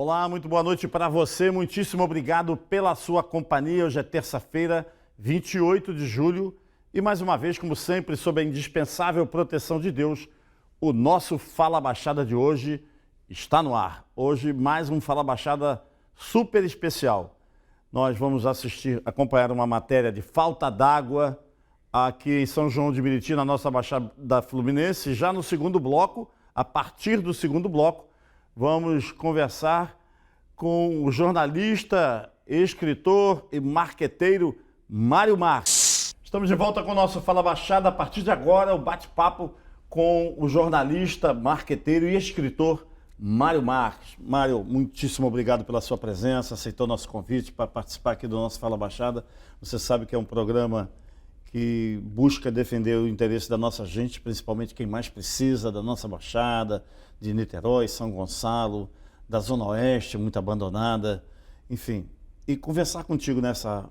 Olá, muito boa noite para você. Muitíssimo obrigado pela sua companhia. Hoje é terça-feira, 28 de julho. E mais uma vez, como sempre, sob a indispensável proteção de Deus, o nosso Fala Baixada de hoje está no ar. Hoje, mais um Fala Baixada super especial. Nós vamos acompanhar uma matéria de falta d'água aqui em São João de Meriti, na nossa Baixada Fluminense. Já no segundo bloco, a partir do segundo bloco, vamos conversar com o jornalista, escritor e marqueteiro Mário Marques. Estamos de volta com o nosso Fala Baixada. A partir de agora, o bate-papo com o jornalista, marqueteiro e escritor Mário Marques. Mário, muitíssimo obrigado pela sua presença, aceitou nosso convite para participar aqui do nosso Fala Baixada. Você sabe que é um programa que busca defender o interesse da nossa gente, principalmente quem mais precisa, da nossa Baixada, de Niterói, São Gonçalo, da Zona Oeste, muito abandonada, enfim. E conversar contigo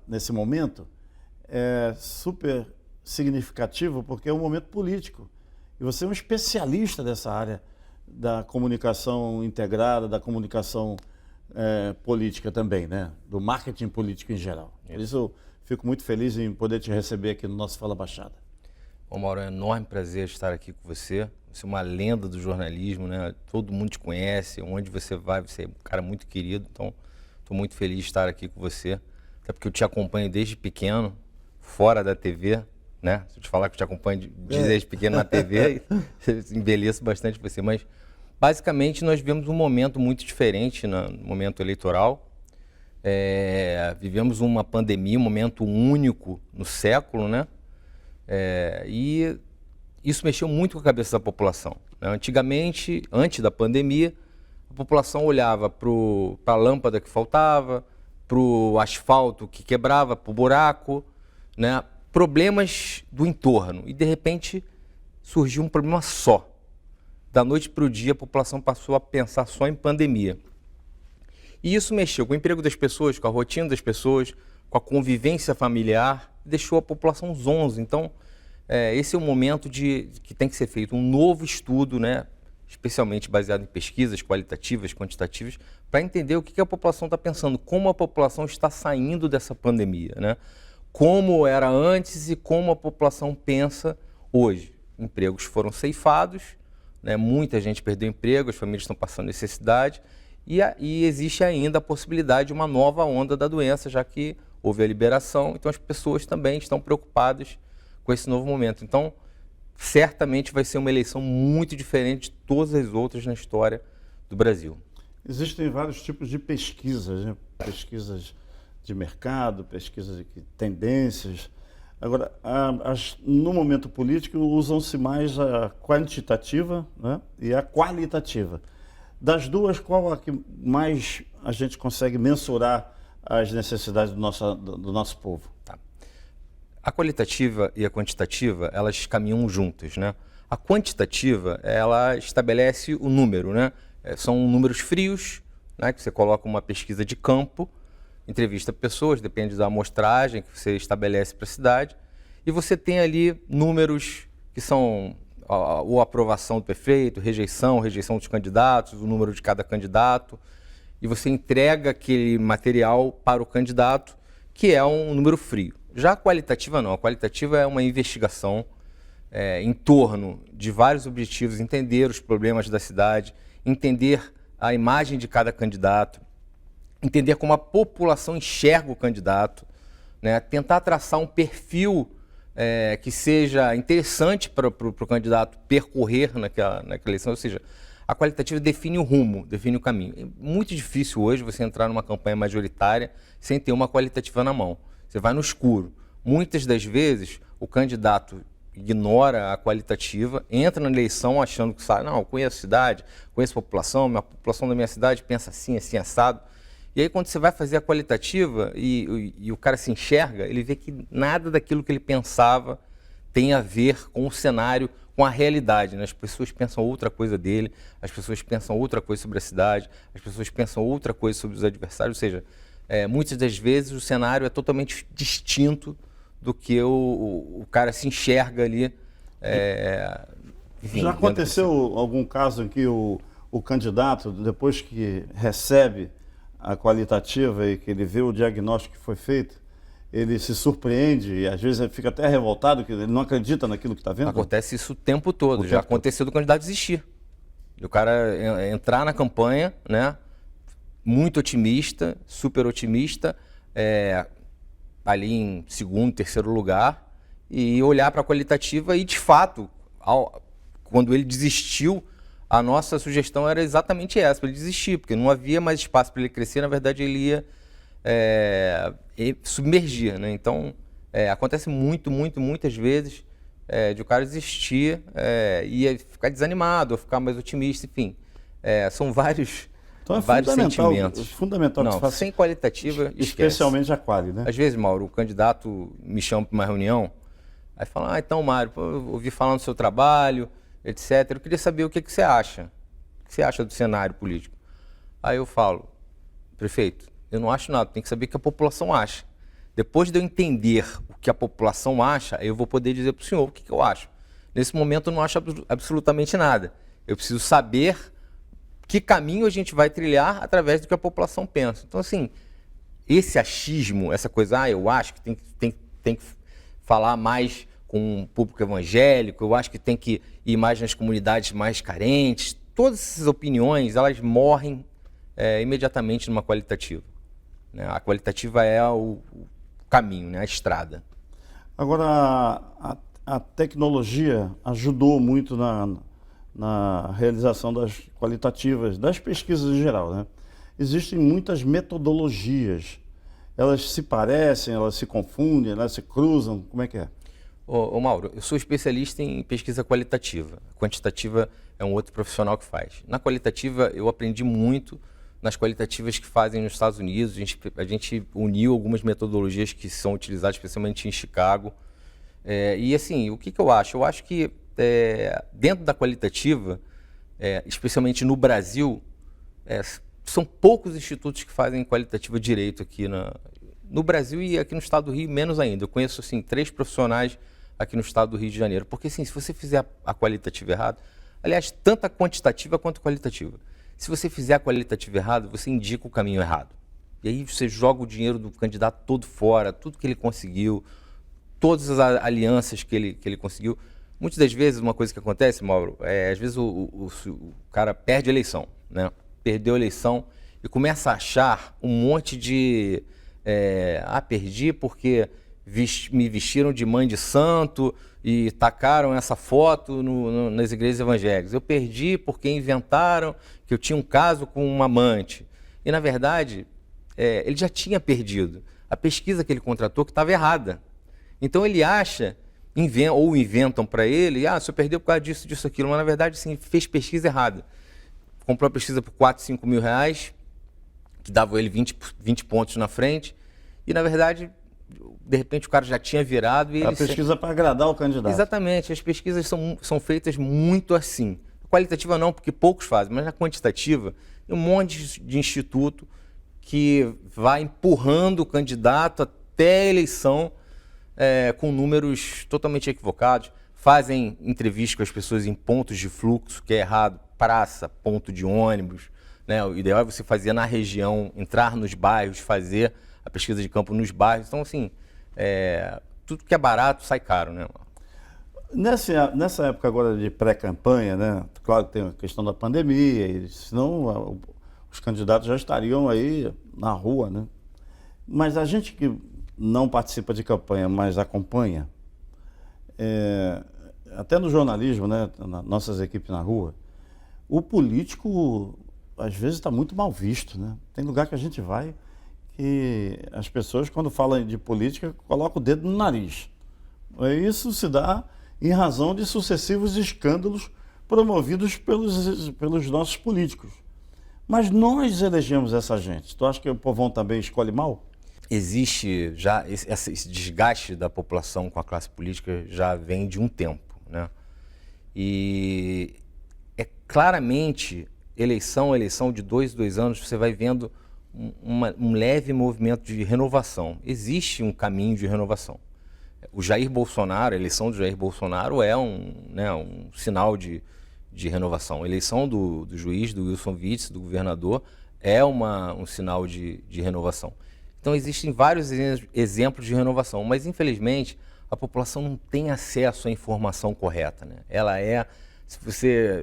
nesse momento é super significativo porque é um momento político. E você é um especialista dessa área da comunicação integrada, da comunicação política também, né? Do marketing político em geral. Por isso eu fico muito feliz em poder te receber aqui no nosso Fala Baixada. Bom, Mauro, é um enorme prazer estar aqui com você. Você é uma lenda do jornalismo, né? Todo mundo te conhece, onde você vai, você é um cara muito querido. Então, estou muito feliz de estar aqui com você. Até porque eu te acompanho desde pequeno, fora da TV, né? Se eu te falar que eu te acompanho desde pequeno na TV, envelheço bastante você. Mas, basicamente, nós vivemos um momento muito diferente no momento eleitoral. Vivemos uma pandemia, um momento único no século, né? E isso mexeu muito com a cabeça da população, né? Antigamente, antes da pandemia, a população olhava para a lâmpada que faltava, para o asfalto que quebrava, para o buraco, né? Problemas do entorno. E, de repente, surgiu um problema só. Da noite para o dia, a população passou a pensar só em pandemia. E isso mexeu com o emprego das pessoas, com a rotina das pessoas, com a convivência familiar, deixou a população zonza. Então, esse é o momento que tem que ser feito um novo estudo, né, especialmente baseado em pesquisas qualitativas, quantitativas, para entender o que a população está pensando, como a população está saindo dessa pandemia, né? Como era antes e como a população pensa hoje. Empregos foram ceifados, né? Muita gente perdeu emprego, as famílias estão passando necessidade, e existe ainda a possibilidade de uma nova onda da doença, já que houve a liberação, então as pessoas também estão preocupadas com esse novo momento. Então, certamente vai ser uma eleição muito diferente de todas as outras na história do Brasil. Existem vários tipos de pesquisas, né? Pesquisas de mercado, pesquisas de tendências. Agora, no momento político, usam-se mais a quantitativa, né, e a qualitativa. Das duas, qual a que mais a gente consegue mensurar as necessidades do nosso povo? Tá. A qualitativa e a quantitativa, elas caminham juntas, né? A quantitativa, ela estabelece o número, né? São números frios, né, que você coloca uma pesquisa de campo, entrevista pessoas, depende da amostragem que você estabelece para a cidade, e você tem ali números que são ou aprovação do prefeito, rejeição dos candidatos, o número de cada candidato, e você entrega aquele material para o candidato, que é um número frio. Já a qualitativa não, a qualitativa é uma investigação em torno de vários objetivos, entender os problemas da cidade, entender a imagem de cada candidato, entender como a população enxerga o candidato, né? Tentar traçar um perfil que seja interessante para o candidato percorrer naquela eleição, ou seja, a qualitativa define o rumo, define o caminho. É muito difícil hoje você entrar numa campanha majoritária sem ter uma qualitativa na mão. Você vai no escuro. Muitas das vezes o candidato ignora a qualitativa, entra na eleição achando que sabe, não, eu conheço a cidade, conheço a população da minha cidade pensa assim, assim, assado. E aí quando você vai fazer a qualitativa e o cara se enxerga, ele vê que nada daquilo que ele pensava tem a ver com o cenário, com a realidade, né? As pessoas pensam outra coisa dele, as pessoas pensam outra coisa sobre a cidade, as pessoas pensam outra coisa sobre os adversários, ou seja, muitas das vezes o cenário é totalmente distinto do que o cara se enxerga ali. Enfim, já aconteceu algum caso em que o o candidato, depois que recebe a qualitativa e que ele vê o diagnóstico que foi feito, ele se surpreende e às vezes ele fica até revoltado, que ele não acredita naquilo que está vendo? Acontece isso o tempo todo. Já aconteceu do candidato desistir. O cara entrar na campanha, né, muito otimista, super otimista, ali em segundo, terceiro lugar, e olhar para a qualitativa e, de fato, quando ele desistiu, a nossa sugestão era exatamente essa, para ele desistir, porque não havia mais espaço para ele crescer, na verdade ele ia submergir, né? Então, acontece muitas vezes de o cara desistir, ia ficar desanimado, ou ficar mais otimista, enfim. São vários, então vários sentimentos. Fundamental que não, se faça, sem qualitativa, especialmente esquece. a quali, né? Às vezes, Mauro, o candidato me chama para uma reunião, aí fala, então, Mário, eu ouvi falar do seu trabalho, etc. Eu queria saber o que você acha. O que você acha do cenário político? Aí eu falo, prefeito, eu não acho nada, tem que saber o que a população acha. Depois de eu entender o que a população acha, eu vou poder dizer para o senhor o que eu acho. Nesse momento eu não acho absolutamente nada. Eu preciso saber que caminho a gente vai trilhar através do que a população pensa. Então, assim, esse achismo, essa coisa, eu acho que tem que falar mais com o público evangélico, eu acho que tem que ir mais nas comunidades mais carentes, todas essas opiniões, elas morrem imediatamente numa qualitativa. Né? A qualitativa é o caminho, né? A estrada. Agora, a tecnologia ajudou muito na realização das qualitativas, das pesquisas em geral, né? Existem muitas metodologias. Elas se parecem, elas se confundem, elas se cruzam, como é que é? Ô Mauro, eu sou especialista em pesquisa qualitativa. A quantitativa é um outro profissional que faz. Na qualitativa, eu aprendi muito nas qualitativas que fazem nos Estados Unidos. A gente uniu algumas metodologias que são utilizadas especialmente em Chicago. E assim, o que eu acho? Eu acho que dentro da qualitativa, especialmente no Brasil, são poucos institutos que fazem qualitativa direito aqui no Brasil e aqui no estado do Rio, menos ainda. Eu conheço assim, 3 profissionais aqui no estado do Rio de Janeiro. Porque assim, se você fizer a qualitativa errada, aliás, tanto a quantitativa quanto a qualitativa, se você fizer a qualitativa errada, você indica o caminho errado. E aí você joga o dinheiro do candidato todo fora, tudo que ele conseguiu, todas as alianças que ele conseguiu. Muitas das vezes, uma coisa que acontece, Mauro, às vezes o cara perde a eleição, né? Perdeu a eleição e começa a achar um monte de... perdi porque me vestiram de mãe de santo e tacaram essa foto nas igrejas evangélicas. Eu perdi porque inventaram que eu tinha um caso com uma amante. E, na verdade, ele já tinha perdido. A pesquisa que ele contratou que estava errada. Então, ele acha, ou inventam para ele, você perdeu por causa disso, disso, aquilo. Mas, na verdade, sim, fez pesquisa errada. Comprou a pesquisa por 4, 5 mil reais, que dava ele 20 pontos na frente. E, na verdade, de repente, o cara já tinha virado. E a pesquisa para agradar o candidato. Exatamente. As pesquisas são feitas muito assim. A qualitativa não, porque poucos fazem, mas na quantitativa, tem um monte de instituto que vai empurrando o candidato até a eleição com números totalmente equivocados. Fazem entrevistas com as pessoas em pontos de fluxo, que é errado, praça, ponto de ônibus. Né? O ideal é você fazer na região, entrar nos bairros, fazer a pesquisa de campo nos bairros. Então, assim, tudo que é barato sai caro, né? Nessa época agora de pré-campanha, né? Claro que tem a questão da pandemia, e senão os candidatos já estariam aí na rua, né? Mas a gente que não participa de campanha, mas acompanha, até no jornalismo, né? Nossas equipes na rua, o político às vezes está muito mal visto, né? Tem lugar que a gente vai que as pessoas, quando falam de política, colocam o dedo no nariz. Isso se dá em razão de sucessivos escândalos promovidos pelos nossos políticos. Mas nós elegemos essa gente. Tu acha que o povão também escolhe mal? Existe já esse desgaste da população com a classe política já vem de um tempo, né? E claramente eleição de 2 anos, você vai vendo um leve movimento de renovação. Existe um caminho de renovação. O Jair Bolsonaro, a eleição do Jair Bolsonaro é um sinal de de renovação. A eleição do juiz, do Wilson Witzel, do governador, é um sinal de renovação. Então, existem vários exemplos de renovação, mas, infelizmente, a população não tem acesso à informação correta, né?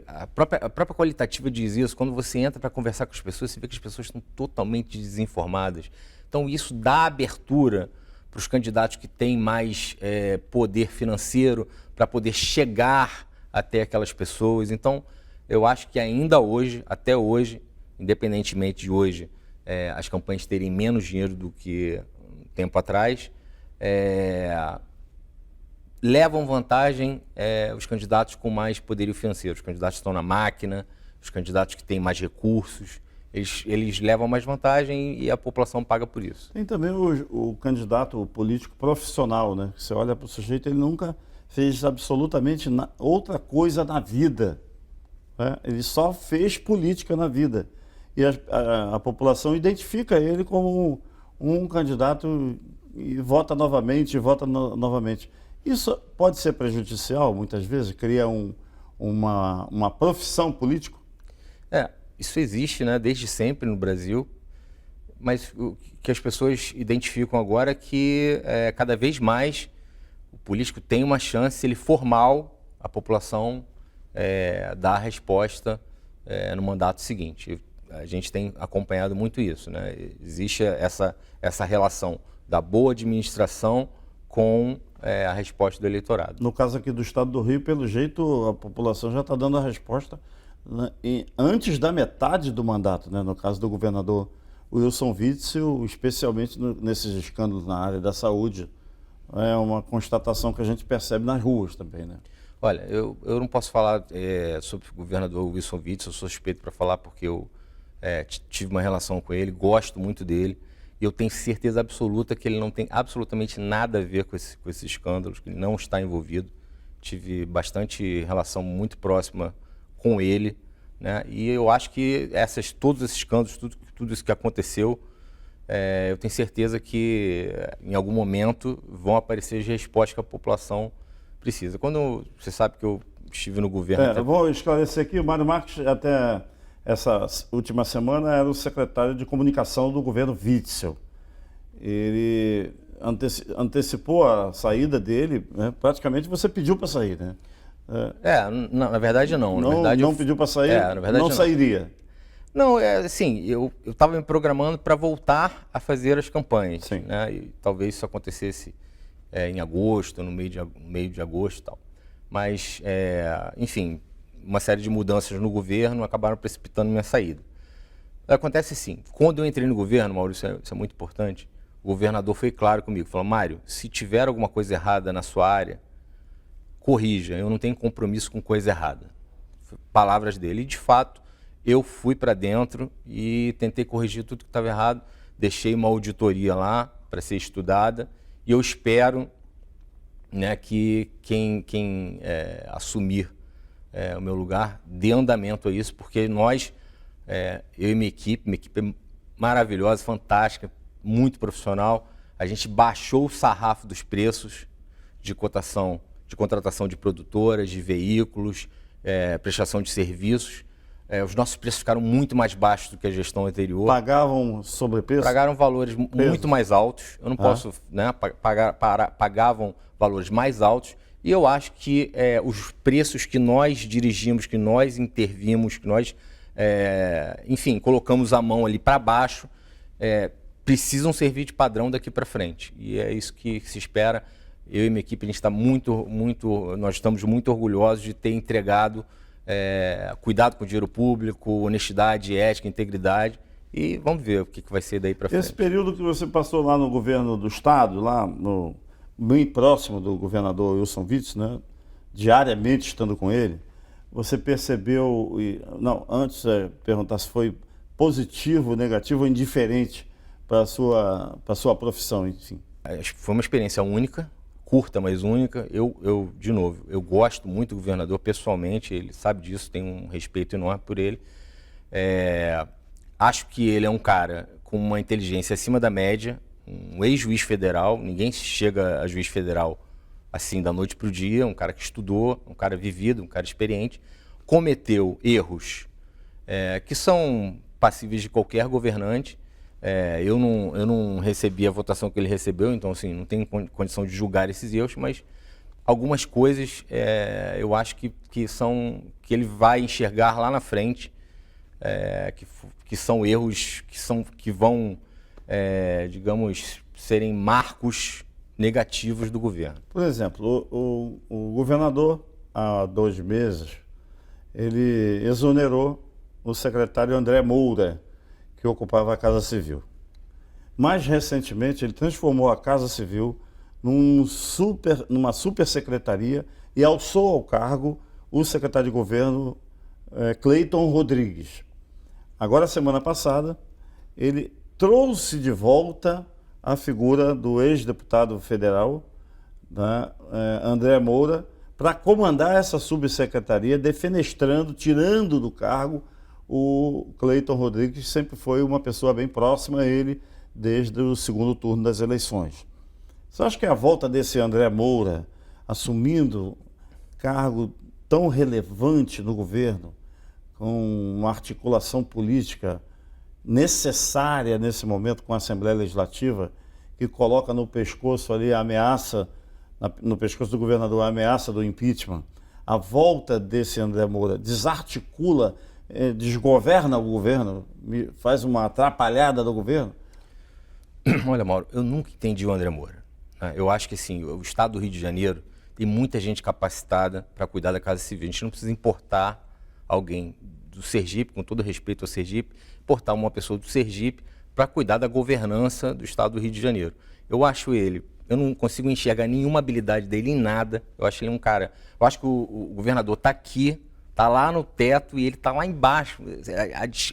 A própria qualitativa diz isso, quando você entra para conversar com as pessoas, você vê que as pessoas estão totalmente desinformadas. Então, isso dá abertura para os candidatos que têm mais poder financeiro, para poder chegar até aquelas pessoas. Então, eu acho que ainda hoje, até hoje, independentemente de hoje, as campanhas terem menos dinheiro do que um tempo atrás, levam vantagem os candidatos com mais poderio financeiro, os candidatos que estão na máquina, os candidatos que têm mais recursos, eles levam mais vantagem e a população paga por isso. Tem também o candidato político profissional, né? Você olha para o sujeito, ele nunca fez absolutamente outra coisa na vida, né? Ele só fez política na vida. E a população identifica ele como um candidato e vota novamente, novamente. Isso pode ser prejudicial, muitas vezes, cria uma profissão político? Isso existe, né, desde sempre no Brasil, mas o que as pessoas identificam agora é que cada vez mais o político tem uma chance, se ele for mal, a população dá a resposta no mandato seguinte. A gente tem acompanhado muito isso, né? Existe essa relação da boa administração com a resposta do eleitorado. No caso aqui do estado do Rio, pelo jeito, a população já está dando a resposta, né, antes da metade do mandato, né? No caso do governador Wilson Witzel, especialmente nesses escândalos na área da saúde. É uma constatação que a gente percebe nas ruas também, né? Olha, eu não posso falar sobre o governador Wilson Witzel, eu sou suspeito para falar porque eu tive uma relação com ele, gosto muito dele, e eu tenho certeza absoluta que ele não tem absolutamente nada a ver com esses escândalos, que ele não está envolvido. Tive bastante relação muito próxima com ele, né? E eu acho que todos esses escândalos, tudo isso que aconteceu, eu tenho certeza que em algum momento vão aparecer as respostas que a população precisa. Quando você sabe que eu estive no governo... Eu vou esclarecer aqui, o Mário Marques até essa última semana era o secretário de comunicação do governo Witzel. Ele antecipou a saída dele, né? Praticamente você pediu para sair, né? Na verdade não. Não pediu para sair, na verdade, não sairia. Não, assim, eu estava me programando para voltar a fazer as campanhas, Sim. né? E talvez isso acontecesse em agosto, no meio de agosto e tal. Mas, enfim, uma série de mudanças no governo acabaram precipitando minha saída. Acontece assim, quando eu entrei no governo, Maurício, isso é muito importante, o governador foi claro comigo, falou: Mário, se tiver alguma coisa errada na sua área, corrija, eu não tenho compromisso com coisa errada. Palavras dele. E, de fato, eu fui para dentro e tentei corrigir tudo que estava errado, deixei uma auditoria lá para ser estudada e eu espero, né, que quem assumir o meu lugar dê andamento a isso, porque nós, eu e minha equipe maravilhosa, fantástica, muito profissional, a gente baixou o sarrafo dos preços de cotação, de contratação de produtoras, de veículos, prestação de serviços. Os nossos preços ficaram muito mais baixos do que a gestão anterior. Pagavam sobrepreço? Pagaram valores muito mais altos. Eu não posso, né, pagavam valores mais altos. E eu acho que os preços que nós dirigimos, que nós intervimos, que nós, enfim, colocamos a mão ali para baixo, precisam servir de padrão daqui para frente. E é isso que se espera. Eu e minha equipe, a gente está nós estamos muito orgulhosos de ter entregado cuidado com o dinheiro público, honestidade, ética, integridade, e vamos ver o que vai ser daí para frente. Esse período que você passou lá no governo do estado, lá bem próximo do governador Wilson Witzel, né, diariamente estando com ele, você percebeu, antes perguntar se foi positivo, negativo ou indiferente para a sua profissão, enfim. Acho que foi uma experiência única, curta, mas única. De novo, eu gosto muito do governador pessoalmente, ele sabe disso, tenho um respeito enorme por ele. Acho que ele é um cara com uma inteligência acima da média, um ex-juiz federal, ninguém chega a juiz federal assim da noite para o dia, um cara que estudou, um cara vivido, um cara experiente, cometeu erros que são passíveis de qualquer governante. Eu não recebi a votação que ele recebeu, então assim, não tenho condição de julgar esses erros, mas algumas coisas eu acho que ele vai enxergar lá na frente, que são erros que vão, digamos, serem marcos negativos do governo. Por exemplo, o governador, há 2 meses, ele exonerou o secretário André Moura, que ocupava a Casa Civil. Mais recentemente, ele transformou a Casa Civil numa supersecretaria e alçou ao cargo o secretário de governo Cleiton Rodrigues. Agora, semana passada, ele trouxe de volta a figura do ex-deputado federal, né, André Moura, para comandar essa subsecretaria, defenestrando, tirando do cargo o Cleiton Rodrigues, que sempre foi uma pessoa bem próxima a ele desde o segundo turno das eleições. Você acha que a volta desse André Moura, assumindo cargo tão relevante no governo, com uma articulação política necessária nesse momento com a Assembleia Legislativa, que coloca no pescoço ali a ameaça, no pescoço do governador, a ameaça do impeachment, a volta desse André Moura desarticula, desgoverna o governo, faz uma atrapalhada do governo? Olha, Mauro, eu nunca entendi o André Moura. Eu acho que assim, o estado do Rio de Janeiro tem muita gente capacitada para cuidar da Casa Civil. A gente não precisa importar alguém do Sergipe, com todo respeito ao Sergipe, importar uma pessoa do Sergipe para cuidar da governança do estado do Rio de Janeiro. Eu não consigo enxergar nenhuma habilidade dele em nada. Eu acho ele um cara... Eu acho que o governador está aqui, está lá no teto e ele está lá embaixo.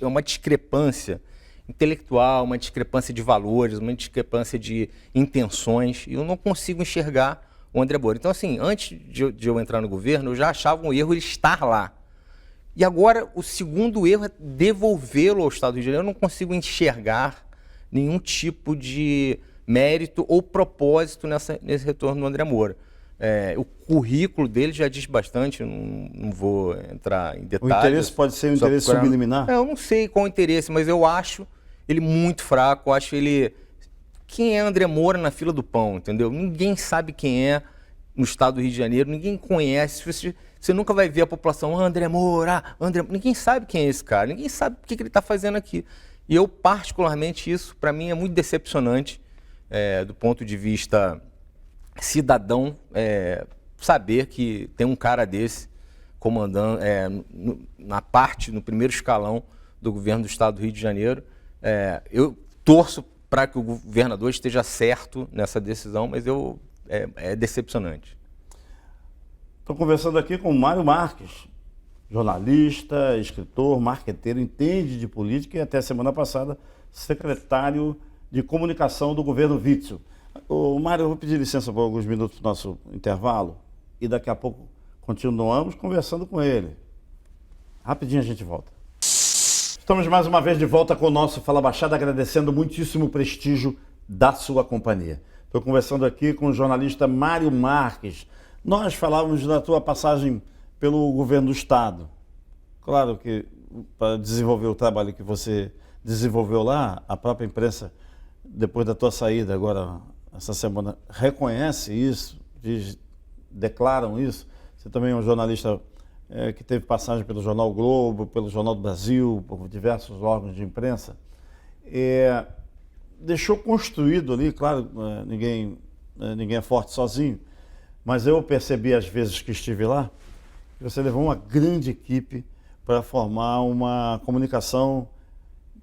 É uma discrepância intelectual, uma discrepância de valores, uma discrepância de intenções. E eu não consigo enxergar o André Moura. Então, assim, antes de eu entrar no governo, eu já achava um erro ele estar lá. E agora, o segundo erro é devolvê-lo ao Estado do Rio de Janeiro. Eu não consigo enxergar nenhum tipo de mérito ou propósito nesse retorno do André Moura. O currículo dele já diz bastante, eu não vou entrar em detalhes. O interesse pode ser um interesse subliminar? Eu não sei qual o interesse, mas eu acho ele muito fraco, eu acho ele... Quem é André Moura na fila do pão, entendeu? Ninguém sabe quem é no estado do Rio de Janeiro, ninguém conhece, você nunca vai ver a população, André Moura, ninguém sabe quem é esse cara, ninguém sabe o que ele está fazendo aqui. E eu, particularmente, isso para mim é muito decepcionante, do ponto de vista cidadão, saber que tem um cara desse comandando no primeiro escalão do governo do estado do Rio de Janeiro. Eu torço para que o governador esteja certo nessa decisão, mas é decepcionante. Estou conversando aqui com o Mário Marques, jornalista, escritor, marqueteiro, entende de política e até semana passada secretário de comunicação do governo Witzel. Mário, eu vou pedir licença por alguns minutos do nosso intervalo e daqui a pouco continuamos conversando com ele. Rapidinho a gente volta. Estamos mais uma vez de volta com o nosso Fala Baixada, agradecendo muitíssimo o prestígio da sua companhia. Estou conversando aqui com o jornalista Mário Marques. Nós falávamos da tua passagem pelo governo do estado. Claro que para desenvolver o trabalho que você desenvolveu lá, a própria imprensa, depois da tua saída agora, essa semana, reconhece isso, declaram isso. Você também é um jornalista que teve passagem pelo Jornal Globo, pelo Jornal do Brasil, por diversos órgãos de imprensa. Deixou construído ali, claro, ninguém é forte sozinho, mas eu percebi às vezes que estive lá, que você levou uma grande equipe para formar uma comunicação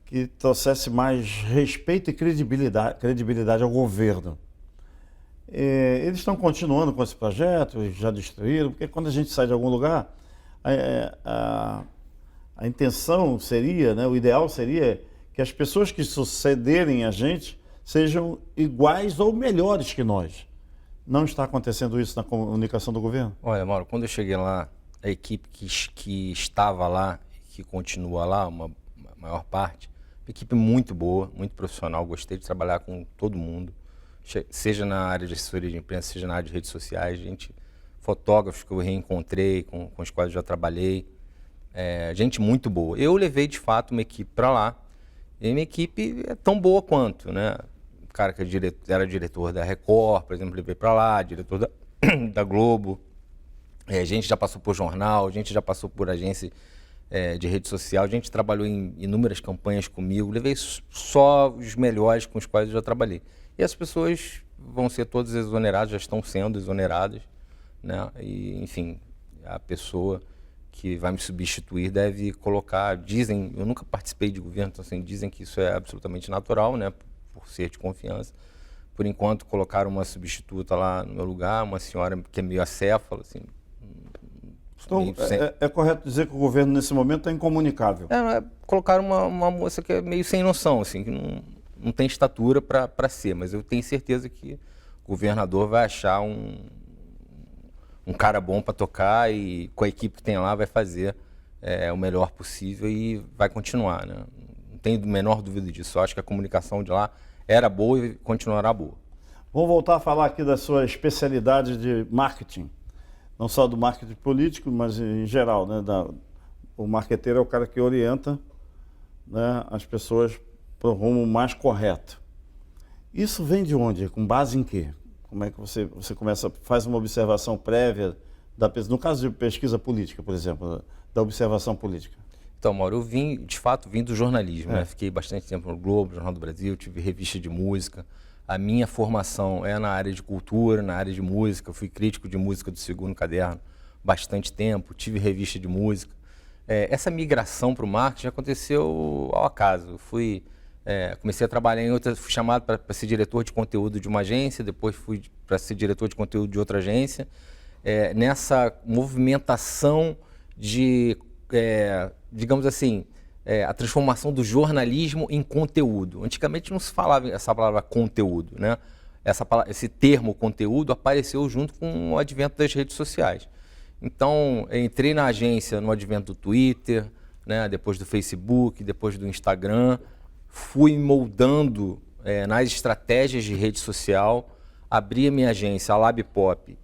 que trouxesse mais respeito e credibilidade ao governo. Eles estão continuando com esse projeto, já destruíram, porque quando a gente sai de algum lugar, a intenção seria, né, o ideal seria que as pessoas que sucederem a gente sejam iguais ou melhores que nós. Não está acontecendo isso na comunicação do governo? Olha, Mauro, quando eu cheguei lá, a equipe que estava lá, que continua lá, a maior parte, uma equipe muito boa, muito profissional, gostei de trabalhar com todo mundo, seja na área de assessoria de imprensa, seja na área de redes sociais, fotógrafos que eu reencontrei, com os quais eu já trabalhei, gente muito boa. Eu levei, de fato, uma equipe para lá, e minha equipe é tão boa quanto, né? O cara que era diretor da Record, por exemplo, levei para lá, diretor da Globo. A gente já passou por jornal, a gente já passou por agência de rede social, a gente trabalhou em inúmeras campanhas comigo, levei só os melhores com os quais eu já trabalhei. E as pessoas vão ser todas exoneradas, já estão sendo exoneradas, né? E, enfim, a pessoa que vai me substituir deve colocar, dizem, eu nunca participei de governo, então assim, dizem que isso é absolutamente natural, né? Por ser de confiança. Por enquanto, colocaram uma substituta lá no meu lugar, uma senhora que é meio acéfala, assim. Então, é correto dizer que o governo, nesse momento, está incomunicável? Colocaram uma moça que é meio sem noção, assim, que não tem estatura para ser, mas eu tenho certeza que o governador vai achar um cara bom para tocar e com a equipe que tem lá vai fazer o melhor possível e vai continuar, né? Não tenho a menor dúvida disso. Eu acho que a comunicação de lá era boa e continuará boa. Vamos voltar a falar aqui da sua especialidade de marketing. Não só do marketing político, mas em geral, né? O marqueteiro é o cara que orienta, né, as pessoas para o rumo mais correto. Isso vem de onde? Com base em quê? Como é que você faz uma observação prévia da pesquisa? No caso de pesquisa política, por exemplo, da observação política. Então, Mauro, eu de fato vim do jornalismo, né? Fiquei bastante tempo no Globo, Jornal do Brasil, tive revista de música. A minha formação é na área de cultura, na área de música. Eu fui crítico de música do Segundo Caderno bastante tempo, tive revista de música. Essa migração para o marketing aconteceu ao acaso. Comecei a trabalhar em outra, fui chamado para ser diretor de conteúdo de uma agência, depois fui para ser diretor de conteúdo de outra agência. Nessa movimentação de, digamos assim, a transformação do jornalismo em conteúdo. Antigamente não se falava essa palavra conteúdo, né? Esse termo conteúdo apareceu junto com o advento das redes sociais. Então, entrei na agência no advento do Twitter, né? Depois do Facebook, depois do Instagram, fui moldando nas estratégias de rede social, abri a minha agência, a LabPop.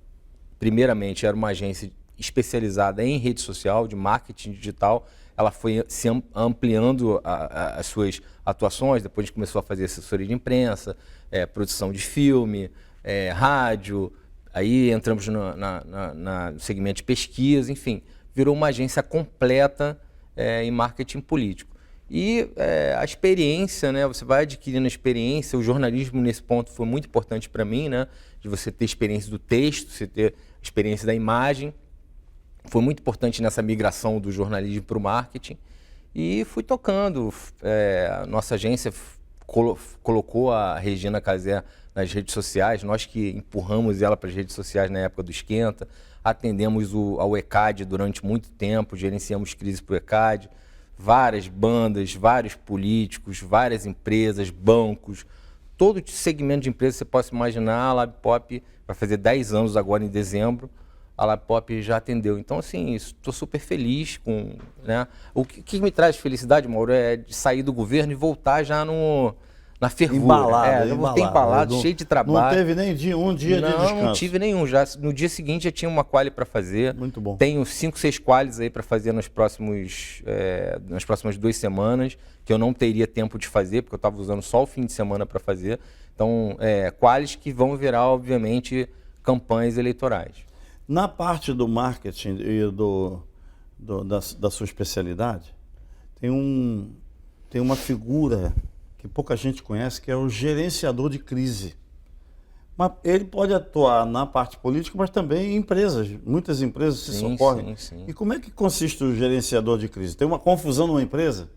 Primeiramente, era uma agência especializada em rede social, de marketing digital. Ela foi se ampliando as suas atuações, depois a gente começou a fazer assessoria de imprensa, produção de filme, rádio, aí entramos no segmento de pesquisa, enfim, virou uma agência completa em marketing político. E a experiência, né, você vai adquirindo experiência, o jornalismo nesse ponto foi muito importante para mim, né, de você ter experiência do texto, você ter experiência da imagem. Foi muito importante nessa migração do jornalismo para o marketing e fui tocando. A nossa agência colocou a Regina Casé nas redes sociais, nós que empurramos ela para as redes sociais na época do Esquenta, atendemos ao ECAD durante muito tempo, gerenciamos crise para o ECAD, várias bandas, vários políticos, várias empresas, bancos, todo segmento de empresa que você possa imaginar. A LabPop vai fazer 10 anos agora em dezembro. A LabPop já atendeu. Então, assim, estou super feliz com, né? O que me traz felicidade, Mauro, é de sair do governo e voltar já na fervura. Eu voltei embalado, cheio de trabalho. Não teve nem um dia de descanso? Não tive nenhum. Já, no dia seguinte já tinha uma quali para fazer. Muito bom. Tenho 5, 6 qualis aí para fazer nas próximas 2 semanas, que eu não teria tempo de fazer, porque eu estava usando só o fim de semana para fazer. Então, qualis que vão virar, obviamente, campanhas eleitorais. Na parte do marketing e da sua especialidade, tem uma figura que pouca gente conhece, que é o gerenciador de crise. Mas ele pode atuar na parte política, mas também em empresas. Muitas empresas se socorrem. Sim. E como é que consiste o gerenciador de crise? Tem uma confusão numa empresa?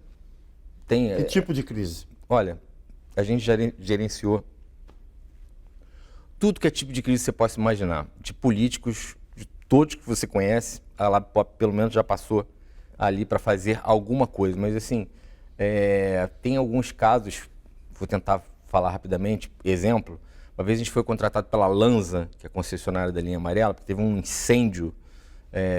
Que tipo de crise? Olha, a gente gerenciou tudo que é tipo de crise você possa imaginar. De políticos, de todos que você conhece, a LabPop pelo menos já passou ali para fazer alguma coisa. Mas assim, tem alguns casos, vou tentar falar rapidamente, exemplo. Uma vez a gente foi contratado pela Lanza, que é a concessionária da linha amarela, porque teve um incêndio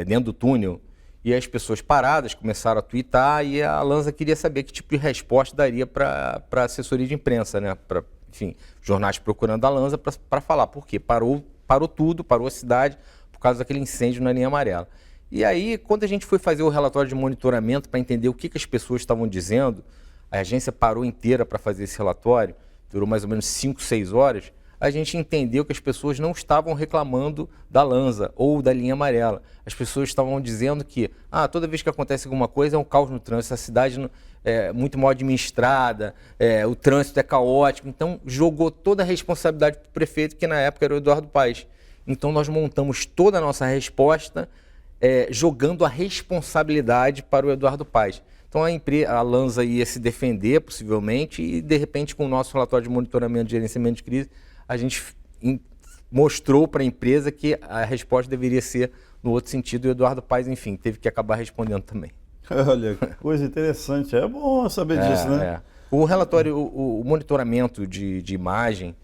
dentro do túnel e as pessoas paradas começaram a twittar e a Lanza queria saber que tipo de resposta daria para a assessoria de imprensa, né? Enfim, jornais procurando a Lanza para falar por quê. Parou tudo, parou a cidade por causa daquele incêndio na linha amarela. E aí, quando a gente foi fazer o relatório de monitoramento para entender o que as pessoas estavam dizendo, a agência parou inteira para fazer esse relatório, durou mais ou menos 5, 6 horas, a gente entendeu que as pessoas não estavam reclamando da Lanza ou da linha amarela. As pessoas estavam dizendo que toda vez que acontece alguma coisa é um caos no trânsito, a cidade é muito mal administrada, o trânsito é caótico. Então, jogou toda a responsabilidade para o prefeito, que na época era o Eduardo Paes. Então, nós montamos toda a nossa resposta jogando a responsabilidade para o Eduardo Paes. Então, a Lanza ia se defender, possivelmente, e, de repente, com o nosso relatório de monitoramento e gerenciamento de crise, a gente mostrou para a empresa que a resposta deveria ser no outro sentido, e o Eduardo Paes, enfim, teve que acabar respondendo também. Olha, que coisa interessante. É bom saber disso, né? O relatório, o monitoramento de imagem,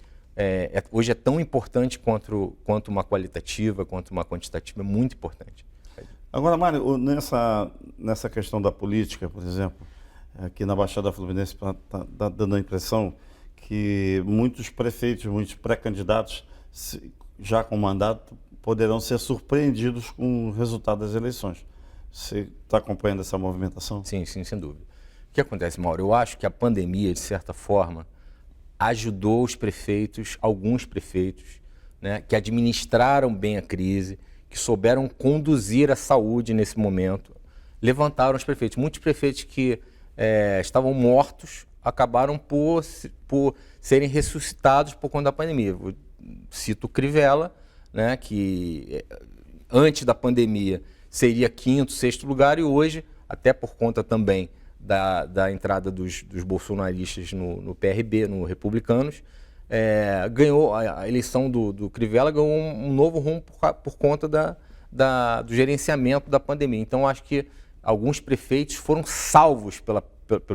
hoje é tão importante quanto uma qualitativa, quanto uma quantitativa, é muito importante. Agora, Mário, nessa questão da política, por exemplo, aqui na Baixada Fluminense está dando a impressão que muitos prefeitos, muitos pré-candidatos, já com mandato, poderão ser surpreendidos com o resultado das eleições. Você está acompanhando essa movimentação? Sim, sem dúvida. O que acontece, Mauro? Eu acho que a pandemia, de certa forma, ajudou os prefeitos, alguns prefeitos, né, que administraram bem a crise, que souberam conduzir a saúde nesse momento, levantaram os prefeitos. Muitos prefeitos que estavam mortos acabaram por serem ressuscitados por conta da pandemia. Eu cito o Crivella, né, que antes da pandemia seria 5º, 6º lugar, e hoje, até por conta também da entrada dos bolsonaristas no PRB, no Republicanos, ganhou a eleição do Crivella, ganhou um novo rumo por conta do gerenciamento da pandemia. Então, acho que alguns prefeitos foram salvos pelo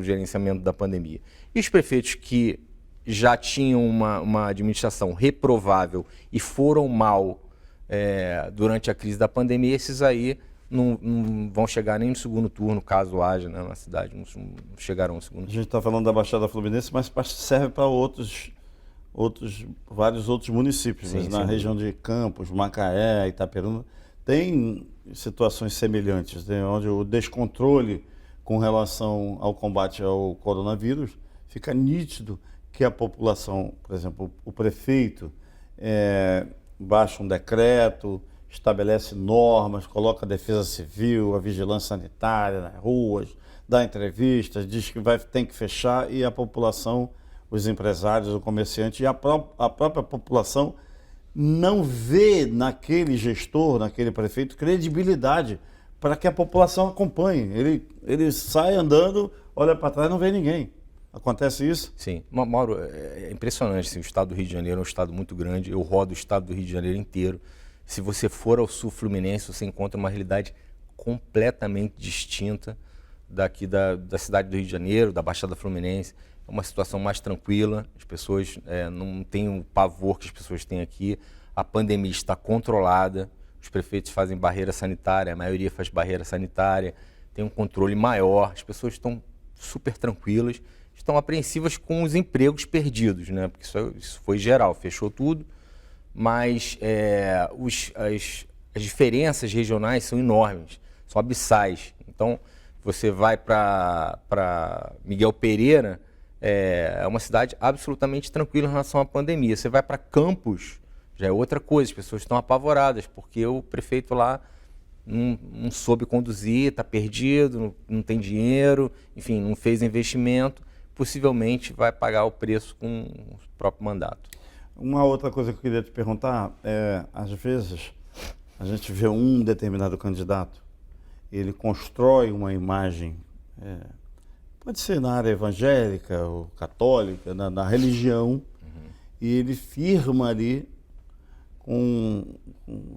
gerenciamento da pandemia. E os prefeitos que já tinham uma administração reprovável e foram mal durante a crise da pandemia, esses aí não vão chegar nem no segundo turno, caso haja, né, na cidade, não chegarão no segundo turno. A gente está falando da Baixada Fluminense, mas serve para vários outros municípios. Sim, na região de Campos, Macaé, Itaperuna, tem situações semelhantes, né, onde o descontrole com relação ao combate ao coronavírus, fica nítido que a população, por exemplo, o prefeito baixa um decreto, estabelece normas, coloca a defesa civil, a vigilância sanitária nas ruas, dá entrevistas, diz que tem que fechar, e a população, os empresários, o comerciante e a própria população não vê naquele gestor, naquele prefeito, credibilidade para que a população acompanhe. Ele sai andando, olha para trás e não vê ninguém. Acontece isso? Sim. Mauro, é impressionante. Assim, o estado do Rio de Janeiro é um estado muito grande. Eu rodo o estado do Rio de Janeiro inteiro. Se você for ao sul fluminense, você encontra uma realidade completamente distinta daqui da cidade do Rio de Janeiro, da Baixada Fluminense. É uma situação mais tranquila. As pessoas não têm o pavor que as pessoas têm aqui. A pandemia está controlada. Os prefeitos fazem barreira sanitária, a maioria faz barreira sanitária, tem um controle maior, as pessoas estão super tranquilas, estão apreensivas com os empregos perdidos, né? Porque isso foi geral, fechou tudo, mas as diferenças regionais são enormes, são abissais. Então, você vai para Miguel Pereira, é uma cidade absolutamente tranquila em relação à pandemia. Você vai para Campos, já é outra coisa, as pessoas estão apavoradas, porque o prefeito lá não soube conduzir, está perdido, não tem dinheiro, enfim, não fez investimento, possivelmente vai pagar o preço com o próprio mandato. Uma outra coisa que eu queria te perguntar às vezes, a gente vê um determinado candidato, ele constrói uma imagem, pode ser na área evangélica ou católica, na religião, e ele firma ali,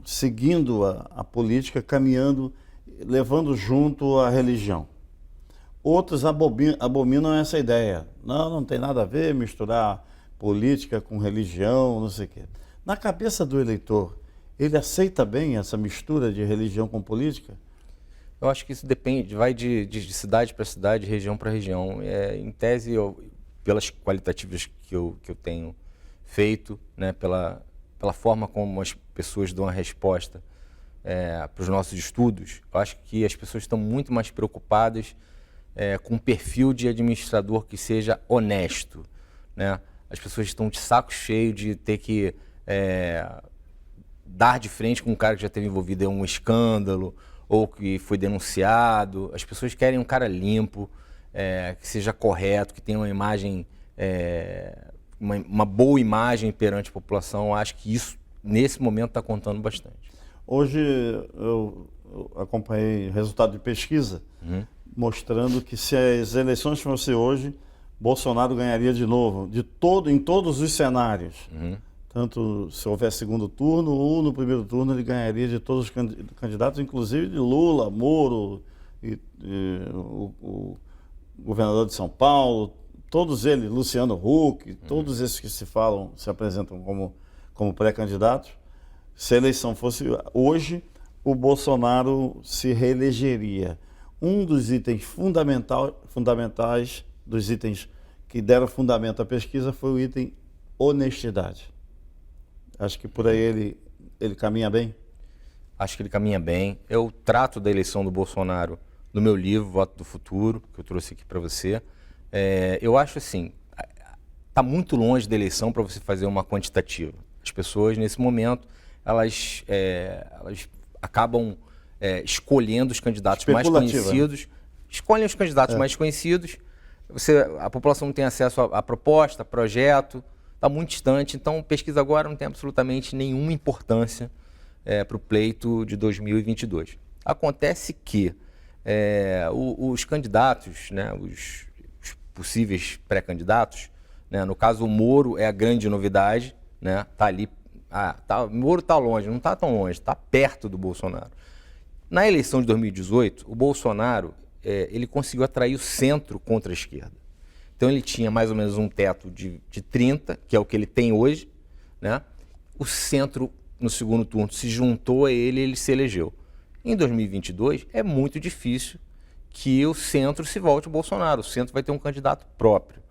seguindo a política, caminhando, levando junto a religião. Outros abominam essa ideia. Não tem nada a ver misturar política com religião, não sei o quê. Na cabeça do eleitor, ele aceita bem essa mistura de religião com política? Eu acho que isso depende, vai de cidade para cidade, região para região. Em tese, pelas qualitativas que eu tenho feito, né, pela forma como as pessoas dão a resposta para os nossos estudos, eu acho que as pessoas estão muito mais preocupadas com um perfil de administrador que seja honesto, né? As pessoas estão de saco cheio de ter que dar de frente com um cara que já esteve envolvido em um escândalo ou que foi denunciado. As pessoas querem um cara limpo, que seja correto, que tenha uma imagem, uma boa imagem perante a população. Eu acho que isso, nesse momento, está contando bastante. Hoje eu acompanhei resultado de pesquisa mostrando que se as eleições fossem hoje, Bolsonaro ganharia de novo, em todos os cenários. Tanto se houver segundo turno ou no primeiro turno, ele ganharia de todos os candidatos, inclusive de Lula, Moro, o governador de São Paulo, todos eles, Luciano Huck, todos esses que se apresentam como pré-candidatos. Se a eleição fosse hoje, o Bolsonaro se reelegeria. Um dos itens fundamentais, dos itens que deram fundamento à pesquisa, foi o item honestidade. Acho que por aí ele caminha bem? Acho que ele caminha bem. Eu trato da eleição do Bolsonaro no meu livro, Voto do Futuro, que eu trouxe aqui para você. Eu acho assim, está muito longe da eleição para você fazer uma quantitativa. As pessoas, nesse momento, elas acabam escolhendo os candidatos mais conhecidos. Escolhem os candidatos mais conhecidos. A população não tem acesso à proposta, a projeto, está muito distante. Então, pesquisa agora não tem absolutamente nenhuma importância para o pleito de 2022. Acontece que os candidatos, né, os possíveis pré-candidatos, né, no caso o Moro é a grande novidade, né, tá ali, o Moro está longe, não está tão longe, está perto do Bolsonaro. Na eleição de 2018, o Bolsonaro ele conseguiu atrair o centro contra a esquerda. Então ele tinha mais ou menos um teto de 30, que é o que ele tem hoje, né? O centro no segundo turno se juntou a ele e ele se elegeu. Em 2022 é muito difícil que o centro se volte ao Bolsonaro. O centro vai ter um candidato próprio.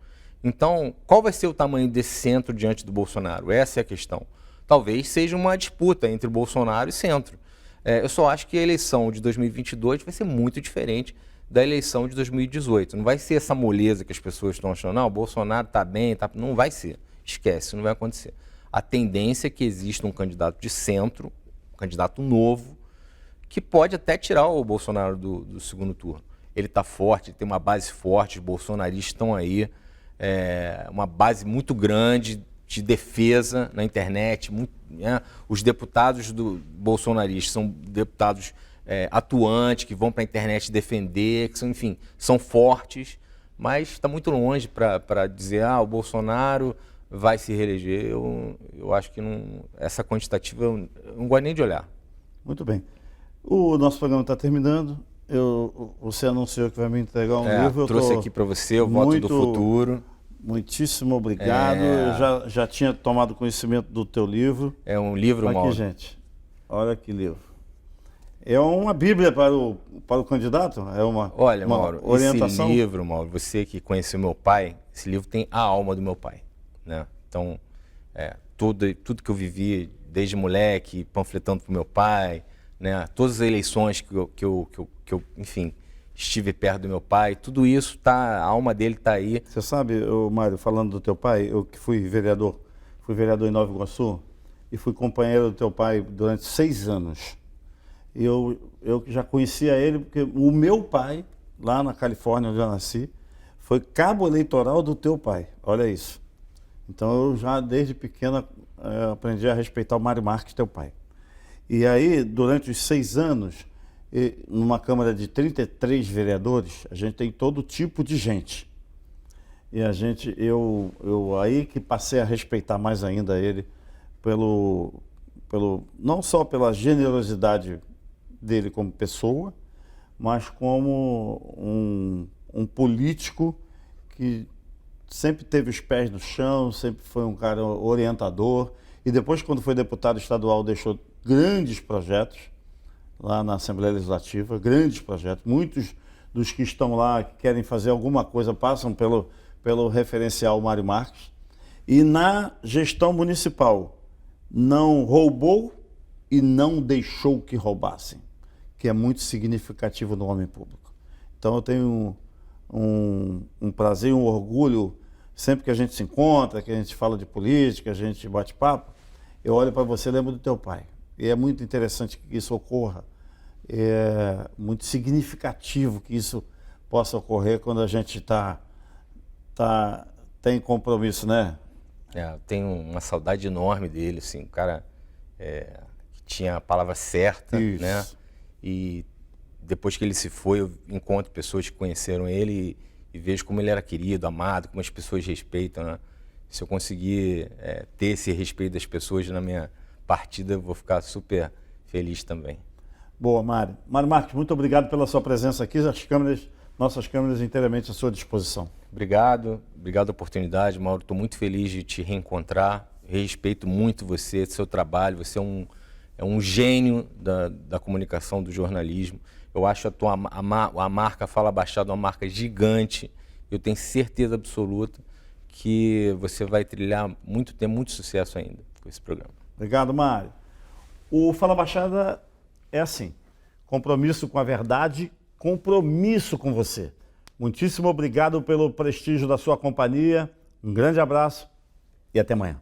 Então, qual vai ser o tamanho desse centro diante do Bolsonaro? Essa é a questão. Talvez seja uma disputa entre o Bolsonaro e centro. Eu só acho que a eleição de 2022 vai ser muito diferente da eleição de 2018. Não vai ser essa moleza que as pessoas estão achando, não, o Bolsonaro está bem, não vai ser. Esquece, não vai acontecer. A tendência é que exista um candidato de centro, um candidato novo, que pode até tirar o Bolsonaro do segundo turno. Ele está forte, ele tem uma base forte, os bolsonaristas estão aí, uma base muito grande de defesa na internet. Os deputados do bolsonaristas são deputados atuantes, que vão para a internet defender, que são, enfim, são fortes, mas está muito longe para dizer o Bolsonaro vai se reeleger. Eu acho que essa quantitativa eu não gosto nem de olhar. Muito bem. O nosso programa está terminando. Você anunciou que vai me entregar um livro. Eu trouxe aqui para você o Voto do Futuro. Muitíssimo obrigado. Eu já tinha tomado conhecimento do teu livro. É um livro, Mauro. Aqui, gente. Olha que livro. É uma bíblia para o candidato? É uma Mauro, orientação? Esse livro, Mauro, você que conheceu meu pai, esse livro tem a alma do meu pai, né? Então, tudo que eu vivi desde moleque, panfletando para o meu pai, né? Todas as eleições que eu enfim, estive perto do meu pai, tudo isso, a alma dele está aí. Você sabe, Mário, falando do teu pai, eu que fui vereador em Nova Iguaçu e fui companheiro do teu pai durante 6 anos. Eu já conhecia ele porque o meu pai, lá na Califórnia, onde eu nasci, foi cabo eleitoral do teu pai. Olha isso. Então eu já, desde pequena, aprendi a respeitar o Mário Marques, teu pai. E aí, durante os 6 anos, numa Câmara de 33 vereadores, a gente tem todo tipo de gente. E eu aí que passei a respeitar mais ainda ele, não só pela generosidade dele como pessoa, mas como um político que sempre teve os pés no chão, sempre foi um cara orientador. E depois, quando foi deputado estadual, deixou grandes projetos lá na Assembleia Legislativa, grandes projetos. Muitos dos que estão lá, que querem fazer alguma coisa, passam pelo referencial Mário Marques. E na gestão municipal, não roubou e não deixou que roubassem, que é muito significativo no homem público. Então eu tenho um prazer, um orgulho, sempre que a gente se encontra, que a gente fala de política, a gente bate papo, eu olho para você e lembro do teu pai. E é muito interessante que isso ocorra, é muito significativo que isso possa ocorrer quando a gente tem compromisso, né? Eu tenho uma saudade enorme dele, assim, um cara que tinha a palavra certa, Isso. né? E depois que ele se foi, eu encontro pessoas que conheceram ele e vejo como ele era querido, amado, como as pessoas respeitam, né? Se eu conseguir ter esse respeito das pessoas na minha partida, eu vou ficar super feliz também. Boa, Mário. Mário Marques, muito obrigado pela sua presença aqui. Nossas câmeras inteiramente à sua disposição. Obrigado a oportunidade, Mauro. Estou muito feliz de te reencontrar. Respeito muito você, seu trabalho. Você é um gênio da comunicação, do jornalismo. Eu acho a marca Fala Baixada uma marca gigante. Eu tenho certeza absoluta que você vai trilhar ter muito sucesso ainda com esse programa. Obrigado, Mário. O Fala Baixada é assim, compromisso com a verdade, compromisso com você. Muitíssimo obrigado pelo prestígio da sua companhia, um grande abraço e até amanhã.